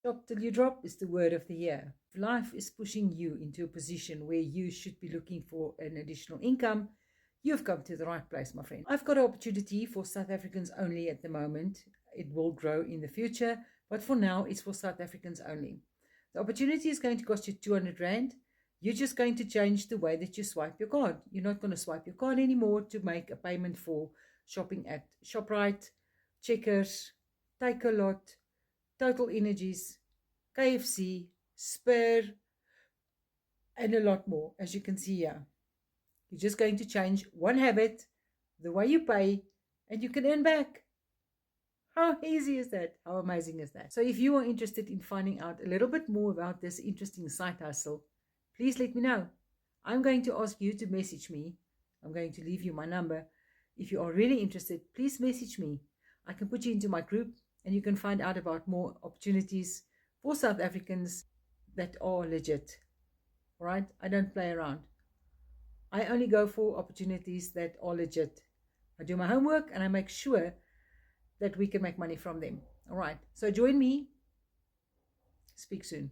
Shop till you drop is the word of the year. If life is pushing you into a position where you should be looking for an additional income, you've come to the right place, my friend. I've got an opportunity for South Africans only at the moment. It will grow in the future, but for now, it's for South Africans only. The opportunity is going to cost you 200 Rand. You're just going to change the way that you swipe your card. You're not going to swipe your card anymore to make a payment for shopping at ShopRite, Checkers, Takealot, Total Energies, KFC, Spur, and a lot more, as you can see here. You're just going to change one habit, the way you pay, and you can earn back. How easy is that? How amazing is that? So if you are interested in finding out a little bit more about this interesting side hustle, please let me know. I'm going to ask you to message me. I'm going to leave you my number. If you are really interested, please message me. I can put you into my group and you can find out about more opportunities for South Africans that are legit. All right? I don't play around. I only go for opportunities that are legit. I do my homework and I make sure that we can make money from them. All right. So join me. Speak soon.